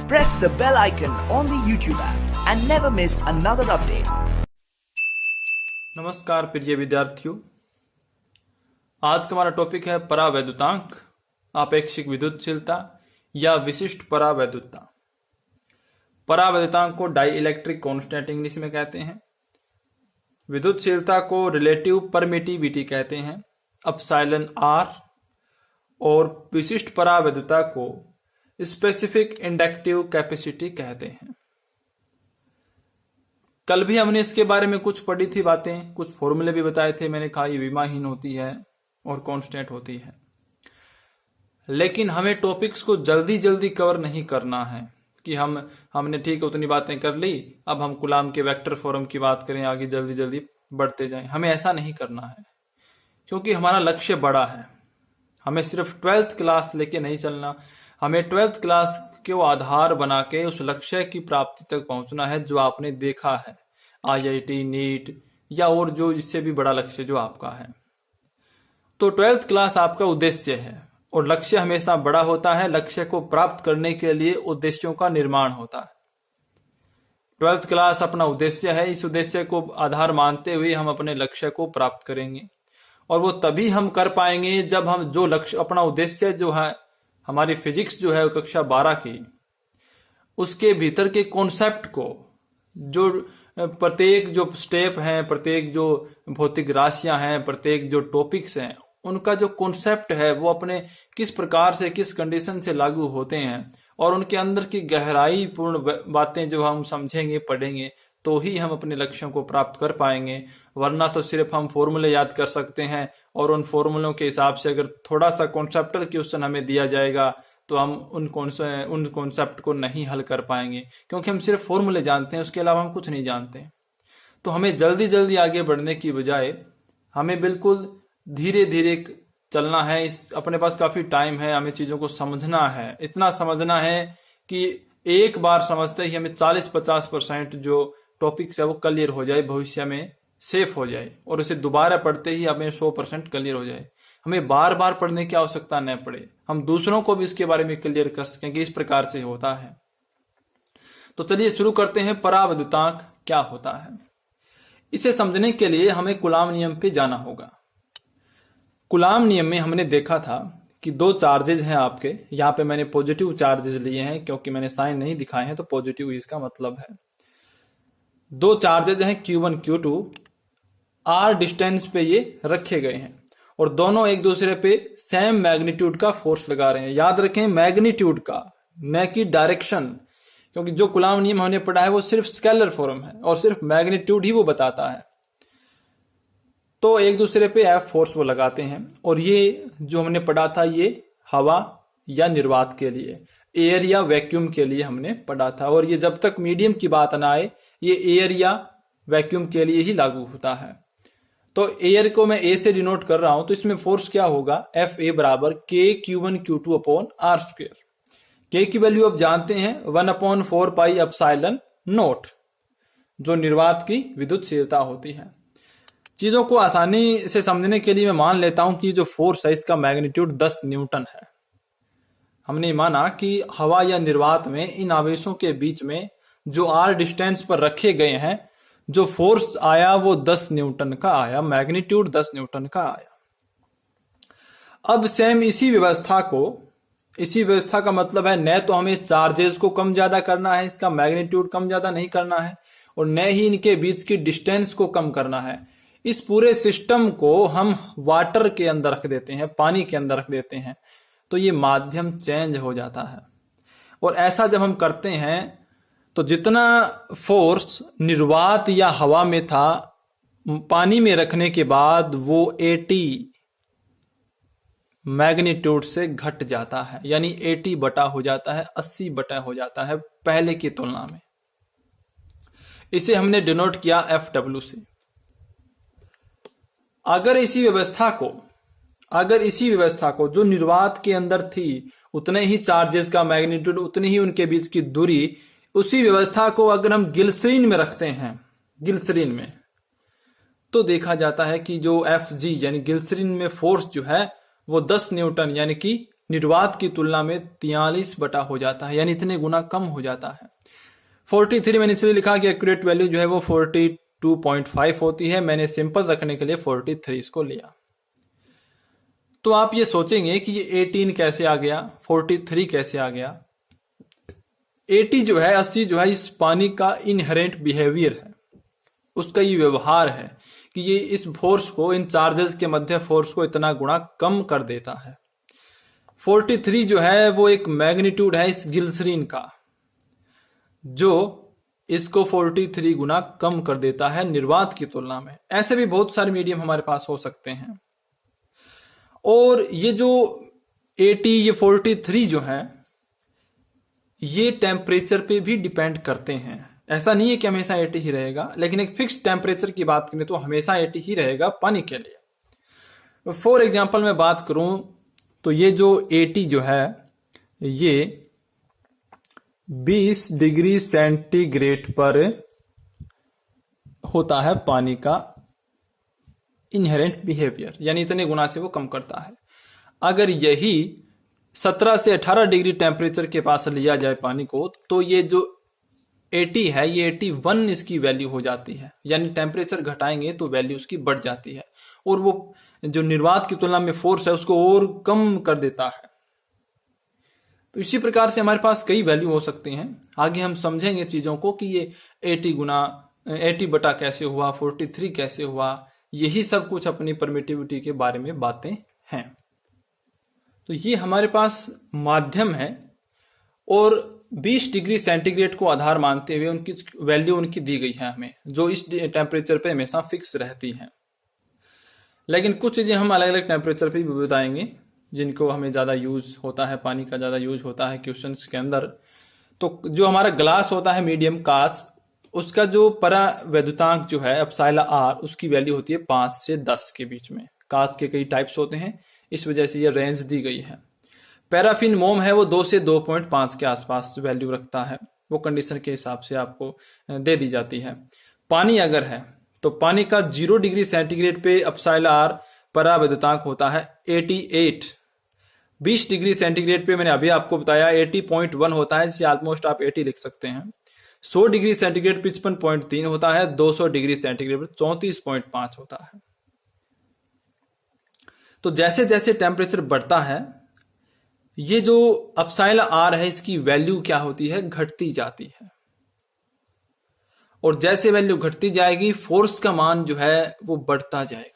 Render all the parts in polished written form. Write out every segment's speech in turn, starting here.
press the bell icon on the YouTube app and never miss another update. नमस्कार प्रिय विद्यार्थियों, आज का हमारा टॉपिक है परावैद्युतांक, आपेक्षिक विद्युतशीलता या विशिष्ट परावैद्युतता। परावैद्युतांक को डाई इलेक्ट्रिक कांस्टेंट इंग्लिश में कहते हैं। विद्युतशीलता को रिलेटिव परमिटिविटी कहते हैं, एप्सिलॉन आर। और विशिष्ट परावैद्युता को स्पेसिफिक इंडक्टिव कैपेसिटी कहते हैं। कल भी हमने इसके बारे में कुछ पढ़ी थी बातें, कुछ फॉर्मूले भी बताए थे। मैंने कहा ये विमाहीन होती है और कांस्टेंट होती है, लेकिन हमें टॉपिक्स को जल्दी जल्दी कवर नहीं करना है कि हमने ठीक है उतनी बातें कर ली, अब हम कूलाम के वेक्टर फॉर्म की बात करें, आगे जल्दी जल्दी बढ़ते जाएं। हमें ऐसा नहीं करना है, क्योंकि हमारा लक्ष्य बड़ा है। हमें सिर्फ 12th क्लास लेके नहीं चलना, हमें 12th क्लास को आधार बना के उस लक्ष्य की प्राप्ति तक पहुंचना है जो आपने देखा है, IIT, नीट या और जो इससे भी बड़ा लक्ष्य जो आपका है। तो 12th क्लास आपका उद्देश्य है और लक्ष्य हमेशा बड़ा होता है। लक्ष्य को प्राप्त करने के लिए उद्देश्यों का निर्माण होता है। 12th क्लास अपना उद्देश्य है, इस उद्देश्य को आधार मानते हुए हम अपने लक्ष्य को प्राप्त करेंगे, और वो तभी हम कर पाएंगे जब हम जो लक्ष्य अपना उद्देश्य जो है, हमारी फिजिक्स जो है कक्षा 12 की, उसके भीतर के कॉन्सेप्ट को, जो प्रत्येक जो स्टेप हैं, प्रत्येक जो भौतिक राशियां हैं, प्रत्येक जो टॉपिक्स हैं, उनका जो कॉन्सेप्ट है वो अपने किस प्रकार से, किस कंडीशन से लागू होते हैं, और उनके अंदर की गहराई पूर्ण बातें जो हम समझेंगे, पढ़ेंगे, तो ही हम अपने लक्ष्यों को प्राप्त कर पाएंगे। वरना तो सिर्फ हम फॉर्मूले याद कर सकते हैं, और उन फॉर्मूलों के हिसाब से अगर थोड़ा सा कॉन्सेप्टल क्वेश्चन हमें दिया जाएगा तो हम उन कॉन्सेप्ट को नहीं हल कर पाएंगे, क्योंकि हम सिर्फ फॉर्मूले जानते हैं, उसके अलावा हम कुछ नहीं जानते। तो हमें जल्दी जल्दी आगे बढ़ने की बजाय हमें बिल्कुल धीरे धीरे चलना है। इस अपने पास काफी टाइम है, हमें चीजों को समझना है। इतना समझना है कि एक बार समझते ही हमें 40-50% जो टॉपिक्स है वो क्लियर हो जाए, भविष्य में सेफ हो जाए, और उसे दोबारा पढ़ते ही हमें 100% क्लियर हो जाए। हमें बार बार पढ़ने की आवश्यकता न पड़े, हम दूसरों को भी इसके बारे में क्लियर कर सकें कि इस प्रकार से होता है। तो चलिए शुरू करते हैं, परावैद्युतांक क्या होता है। इसे समझने के लिए हमें कूलाम नियम पे जाना होगा। कूलाम नियम में हमने देखा था कि दो चार्जेज हैं आपके। यहाँ पे मैंने पॉजिटिव चार्जेज लिए हैं, क्योंकि मैंने साइन नहीं दिखाए हैं, तो पॉजिटिव इसका मतलब है। दो चार्जेज हैं Q1 Q2, R डिस्टेंस पे ये रखे गए हैं, और दोनों एक दूसरे पे सेम मैग्नीट्यूड का फोर्स लगा रहे हैं। याद रखें मैग्नीट्यूड का, न कि डायरेक्शन, क्योंकि जो कूलाम नियम हमने पढ़ा है वो सिर्फ स्केलर फॉर्म है और सिर्फ मैग्नीट्यूड ही वो बताता है। तो एक दूसरे पे F फोर्स वो लगाते हैं, और ये जो हमने पढ़ा था ये हवा या निर्वात के लिए, एयर या वैक्यूम के लिए हमने पढ़ा था। और ये जब तक मीडियम की बात ना आए, ये एयर या वैक्यूम के लिए ही लागू होता है। तो एयर को मैं ए से डिनोट कर रहा हूं, तो इसमें फोर्स क्या होगा, Fa बराबर KQ1 Q2 अपॉन R²। के की वैल्यू आप जानते हैं 1/4 पाई एप्सिलॉन नॉट, जो निर्वात की विद्युतशीलता होती है। चीजों को आसानी से समझने के लिए मैं मान लेता हूं कि जो फोर्स है इसका मैग्नीट्यूड 10 न्यूटन है। हमने माना कि हवा या निर्वात में इन आवेशों के बीच में जो R डिस्टेंस पर रखे गए हैं, जो फोर्स आया वो 10 न्यूटन का आया, मैग्नीट्यूड 10 न्यूटन का आया। अब सेम इसी व्यवस्था का मतलब है, न तो हमें चार्जेस को कम ज्यादा करना है, इसका मैग्नीट्यूड कम ज्यादा नहीं करना है, और न ही इनके बीच की डिस्टेंस को कम करना है। इस पूरे सिस्टम को हम वाटर के अंदर रख देते हैं, पानी के अंदर रख देते हैं, तो ये माध्यम चेंज हो जाता है। और ऐसा जब हम करते हैं तो जितना फोर्स निर्वात या हवा में था, पानी में रखने के बाद वो 80 मैग्नीट्यूड से घट जाता है, यानी 80 बटा हो जाता है, 80 बटा हो जाता है पहले की तुलना में। इसे हमने डिनोट किया FW से। अगर इसी व्यवस्था को जो निर्वात के अंदर थी, उतने ही चार्जेस का मैग्नीट्यूड, उतनी ही उनके बीच की दूरी, उसी व्यवस्था को अगर हम ग्लिसरीन में रखते हैं, ग्लिसरीन में, तो देखा जाता है कि जो Fg यानी ग्लिसरीन में फोर्स जो है वो 10 न्यूटन यानी कि निर्वात की तुलना में 43 बटा हो जाता है, यानी इतने गुना कम हो जाता है। 43 मैंने इसलिए लिखा कि एक्यूरेट वैल्यू जो है वो 42.5 होती है, मैंने सिंपल रखने के लिए 43 इसको लिया। तो आप ये सोचेंगे कि ये 18 कैसे आ गया, 43 कैसे आ गया। 80 जो है, 80 जो है इस पानी का इनहेरेंट बिहेवियर है, उसका ये व्यवहार है कि ये इस फोर्स को, इन चार्जेस के मध्य फोर्स को इतना गुना कम कर देता है। 43 जो है वो एक मैग्नीट्यूड है इस ग्लिसरीन का, जो इसको 43 गुना कम कर देता है निर्वात की तुलना में। ऐसे भी बहुत सारे मीडियम हमारे पास हो सकते हैं। और ये जो 80, ये 43 जो है, ये टेम्परेचर पे भी डिपेंड करते हैं। ऐसा नहीं है कि हमेशा 80 ही रहेगा, लेकिन एक फिक्स टेम्परेचर की बात करें तो हमेशा 80 ही रहेगा पानी के लिए। फॉर एग्जांपल मैं बात करूं तो ये जो 80 जो है ये 20 डिग्री सेंटीग्रेड पर होता है पानी का इनहेरेंट बिहेवियर, यानी इतने गुना से वो कम करता है। अगर यही 17 से 18 डिग्री टेम्परेचर के पास लिया जाए पानी को, तो ये जो 80 है ये 81 इसकी वैल्यू हो जाती है, यानी टेम्परेचर घटाएंगे तो वैल्यू उसकी बढ़ जाती है, और वो जो निर्वात की तुलना में फोर्स है उसको और कम कर देता है। तो इसी प्रकार से हमारे पास कई वैल्यू हो सकती हैं। आगे हम समझेंगे चीजों को कि ये 80 बटा कैसे हुआ, 43 कैसे हुआ, यही सब कुछ अपनी परमिटिविटी के बारे में बातें हैं। तो ये हमारे पास माध्यम है, और 20 डिग्री सेंटीग्रेड को आधार मानते हुए उनकी वैल्यू उनकी दी गई है हमें, जो इस टेम्परेचर पे हमेशा फिक्स रहती हैं। लेकिन कुछ चीजें हम अलग अलग टेम्परेचर पे भी बताएंगे जिनको हमें ज्यादा यूज होता है, पानी का ज्यादा यूज होता है क्वेश्चंस के अंदर। तो जो हमारा ग्लास होता है मीडियम कांच, उसका जो परावैद्युतांक जो है एप्सिलॉन आर, उसकी वैल्यू होती है 5 से 10 के बीच में। कांच के कई टाइप्स होते हैं, इस वजह से ये रेंज दी गई है। पैराफिन मोम है वो 2 से 2.5 के आसपास वैल्यू रखता है, वो कंडीशन के हिसाब से आपको दे दी जाती है। पानी अगर है तो पानी का 0 डिग्री सेंटीग्रेड पे एप्सिलॉन आर परावैद्युतांक होता है 88। 20 डिग्री सेंटीग्रेड पे मैंने अभी आपको बताया 80.1 होता है, जिसे ऑलमोस्ट आप 80 लिख सकते हैं। 100 डिग्री सेंटीग्रेड 55.3 होता है, 200 डिग्री सेंटीग्रेड पर 34.5 होता है। तो जैसे जैसे टेम्परेचर बढ़ता है, ये जो एप्सिलॉन आर है इसकी वैल्यू क्या होती है, घटती जाती है। और जैसे वैल्यू घटती जाएगी, फोर्स का मान जो है वो बढ़ता जाएगा।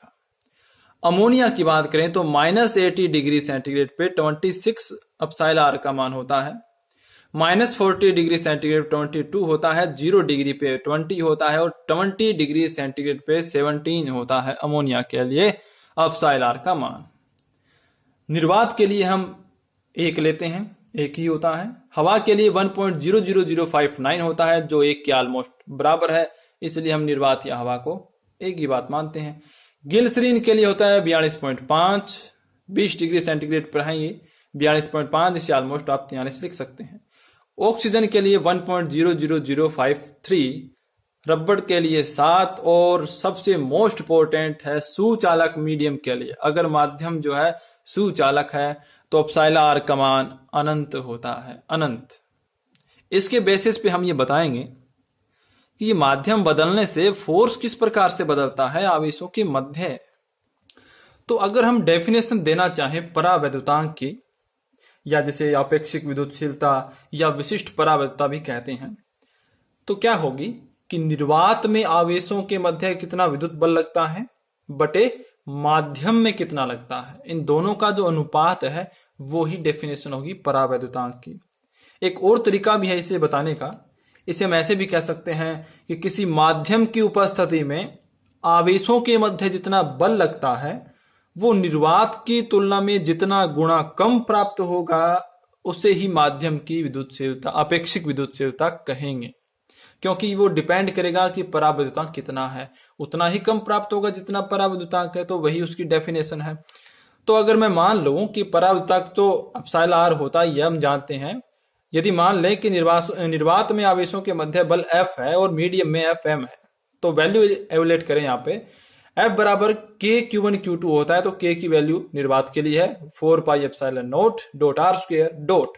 अमोनिया की बात करें तो -80 डिग्री सेंटीग्रेड पे 26 एप्सिलॉन आर का मान होता है, -40 डिग्री सेंटीग्रेड 22 होता है, 0 डिग्री पे 20 होता है, और 20 डिग्री सेंटीग्रेड पे 17 होता है अमोनिया के लिए एप्सिलॉन आर का मान। निर्वात के लिए हम 1 लेते हैं, 1 ही होता है। हवा के लिए 1.00059 होता है, जो 1 के ऑलमोस्ट बराबर है, इसलिए हम निर्वात या हवा को एक ही बात मानते हैं। ग्लिसरीन के लिए होता है 42.5, 20 डिग्री सेंटीग्रेड पर है ये 42.5, इसे ऑलमोस्ट आप 43 लिख सकते हैं। ऑक्सीजन के लिए 1.00053, रबड़ के लिए 7, और सबसे मोस्ट इंपोर्टेंट है सुचालक मीडियम के लिए। अगर माध्यम जो है सुचालक है तो एप्सिलॉन आर का मान अनंत होता है, अनंत। इसके बेसिस पे हम ये बताएंगे कि ये माध्यम बदलने से फोर्स किस प्रकार से बदलता है आवेशों के मध्य। तो अगर हम डेफिनेशन देना चाहें परावैद्युतांक की, या जैसे अपेक्षिक विद्युतशीलता या विशिष्ट परावैद्युता भी कहते हैं, तो क्या होगी कि निर्वात में आवेशों के मध्य कितना विद्युत बल लगता है बटे माध्यम में कितना लगता है, इन दोनों का जो अनुपात है वो ही डेफिनेशन होगी परावैद्युतांक की। एक और तरीका भी है इसे बताने का, इसे हम ऐसे भी कह सकते हैं कि किसी माध्यम की उपस्थिति में आवेशों के मध्य जितना बल लगता है वो निर्वात की तुलना में जितना गुणा कम प्राप्त होगा, उसे ही माध्यम की विद्युतशीलता, अपेक्षिक विद्युतशीलता कहेंगे। क्योंकि वो डिपेंड करेगा कि परावैद्युतांक कितना है, उतना ही कम प्राप्त होगा जितना परावैद्युतांक है, तो वही उसकी डेफिनेशन है। तो अगर मैं मान लूं कि परावैद्युतांक तो एप्सिलॉन आर होता है, यह हम जानते हैं। यदि मान लें कि निर्वात में आवेशों के मध्य बल F है और मीडियम में FM है, तो वैल्यू एवेल्यूएट करें यहाँ पे F बराबर k(q1) होता है, तो k की वैल्यू निर्वात के लिए है 4πε0 dot r square dot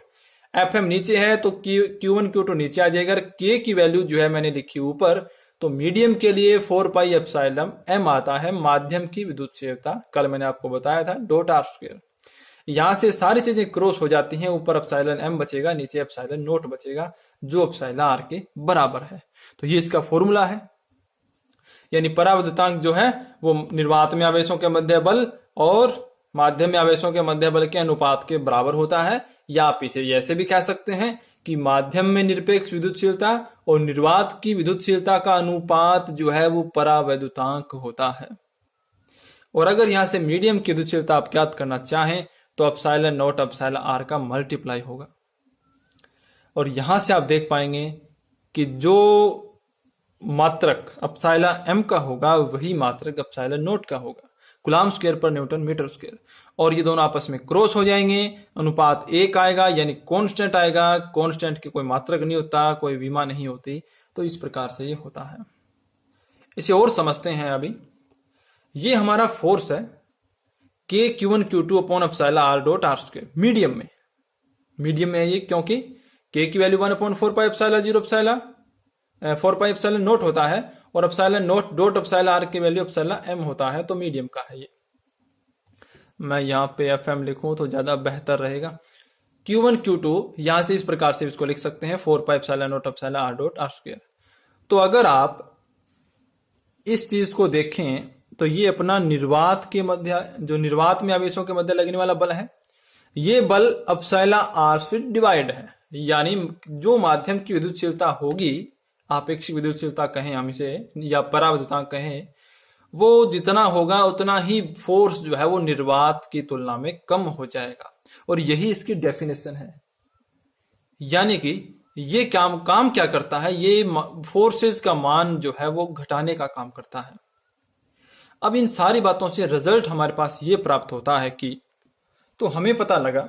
Fm नीचे है तो q1 नीचे आ जाएगा। k की वैल्यू जो है मैंने लिखी ऊपर, तो मीडियम के लिए 4πε आता है माध्यम की विद्युतशीलता, कल मैंने आपको बताया था, डॉट r स्क्वायर। यहां से सारी चीजें क्रॉस हो जाती हैं, ऊपर ε m बचेगा, नीचे ε0 बचेगा, जो εr के बराबर है। तो ये इसका फॉर्मूला है, यानी पराविद्युतांक जो है वो निर्वात में आवेशों के मध्य बल और माध्यम में आवेशों के मध्य बल के अनुपात के बराबर होता है। या आप इसे ऐसे भी कह सकते हैं कि माध्यम में निरपेक्ष विद्युतशीलता और निर्वात की विद्युतशीलता का अनुपात जो है वो परावैद्युतांक होता है। और अगर यहां से मीडियम की विद्युतशीलता आप ज्ञात करना चाहें तो ε0 εr का मल्टीप्लाई होगा। और यहां से आप देख पाएंगे कि जो मात्रक ε m का होगा वही मात्रक ε0 का होगा, कूलाम स्क्वायर पर न्यूटन मीटर स्क्वायर। और ये दोनों आपस में क्रॉस हो जाएंगे, अनुपात 1 आएगा, यानी कांस्टेंट आएगा। कांस्टेंट की कोई मात्रक नहीं होता, कोई विमा नहीं होती, तो इस प्रकार से ये होता है। इसे और समझते हैं। अभी ये हमारा फोर्स है k(q1) upon εr dot r square, medium में है ये, क्योंकि k की वैल्यू 1/4πε0 होता है और ε0 डॉट εr की वैल्यू εm होता है, तो मीडियम का है ये। मैं यहां पे Fm लिखूं तो ज्यादा बेहतर रहेगा। q1 यहां से इस प्रकार से इसको लिख सकते हैं 4πε0 εr डॉट r स्क्वायर। तो अगर आप इस चीज को देखें तो ये अपना निर्वात के मध्य, जो निर्वात में आवेशों के मध्य लगने वाला बल है, ये बल εr से डिवाइड है, यानी जो माध्यम की विद्युतशीलता होगी, आपेक्षिक विद्युतशीलता कहें हम इसे या पराविद्युतांक कहें, वो जितना होगा उतना ही फोर्स जो है वो निर्वात की तुलना में कम हो जाएगा। और यही इसकी डेफिनेशन है, यानी कि ये काम क्या करता है, ये फोर्सेस का मान जो है वो घटाने का काम करता है। अब इन सारी बातों से रिजल्ट हमारे पास ये प्राप्त होता है कि तो हमें पता लगा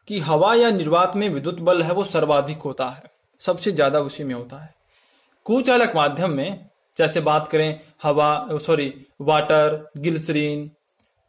कि हवा या निर्वात में विद्युत बल है वो सर्वाधिक होता है, सबसे ज्यादा उसी में होता है। कुचालक माध्यम में जैसे बात करें वाटर, ग्लिसरीन,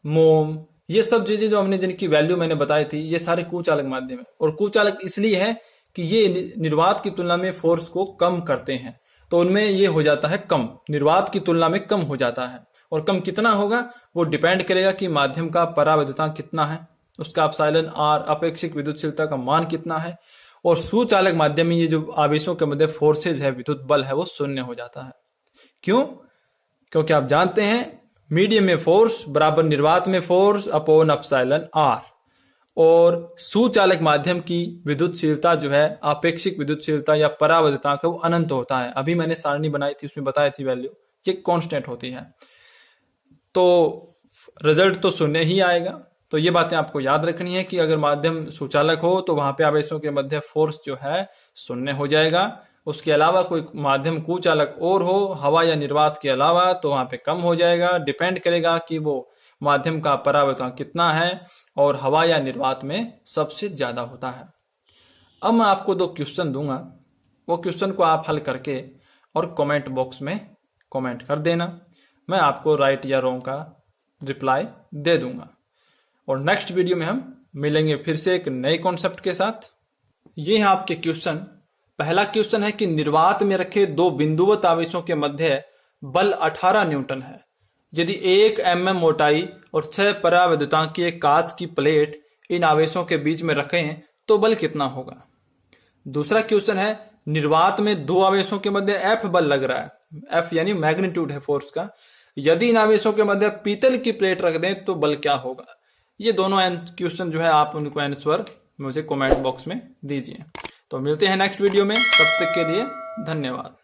मोम, ये सब चीजें जो हमने जिनकी वैल्यू मैंने बताई थी, ये सारे कुचालक माध्यम है। और कुचालक इसलिए है कि ये निर्वात की तुलना में फोर्स को कम करते हैं, तो उनमें ये हो जाता है कम, निर्वात की तुलना में कम हो जाता है। और कम कितना होगा वो डिपेंड करेगा कि माध्यम का परावैद्युतांक कितना है, उसका εr अपेक्षिक विद्युतशीलता का मान कितना है। और सुचालक माध्यम में ये जो आवेशों के मध्य फोर्सेज है, विद्युत बल है, वो शून्य हो जाता है। क्यों? क्योंकि आप जानते हैं मीडियम में फोर्स बराबर निर्वात में फोर्स अपॉन εr, और सुचालक माध्यम की विद्युतशीलता जो है, आपेक्षिक विद्युतशीलता या परावैद्युतांक वो अनंत होता है। अभी मैंने सारणी बनाई थी, उसमें बताई थी वैल्यू, ये कांस्टेंट होती है, तो रिजल्ट तो शून्य ही आएगा। तो ये बातें आपको याद रखनी है कि अगर माध्यम सुचालक हो तो वहां पे आवेशों के मध्य फोर्स जो है शून्य हो जाएगा। उसके अलावा कोई माध्यम कुचालक और हो, हवा या निर्वात के अलावा, तो वहां पे कम हो जाएगा। डिपेंड करेगा कि वो माध्यम का परावर्तन कितना है, और हवा या निर्वात में सबसे ज्यादा होता है। अब मैं आपको 2 क्वेश्चन दूंगा, वो क्वेश्चन को आप हल करके और कमेंट बॉक्स में कमेंट कर देना। मैं आपको राइट या रॉन्ग का रिप्लाई दे दूंगा। और नेक्स्ट वीडियो में हम मिलेंगे फिर से एक नए कॉन्सेप्ट के साथ। ये है आपके क्वेश्चन। पहला क्वेश्चन है कि निर्वात में रखे 2 बिंदुवत आवेशों के मध्य बल 18 न्यूटन है। यदि 1 mm मोटाई और 6 परावैद्युतांक की एक कांच की प्लेट इन आवेशों के बीच में रखें तो बल कितना होगा। दूसरा क्वेश्चन है निर्वात में 2 आवेशों के मध्य F बल लग रहा है, F यानी मैग्नीट्यूड है फोर्स का। यदि इन आवेशों के मध्य पीतल की प्लेट रख दें तो बल क्या होगा। ये दोनों क्वेश्चन जो है आप उनको आंसर मुझे कमेंट बॉक्स में दीजिए। तो मिलते हैं नेक्स्ट वीडियो में, तब तक के लिए धन्यवाद।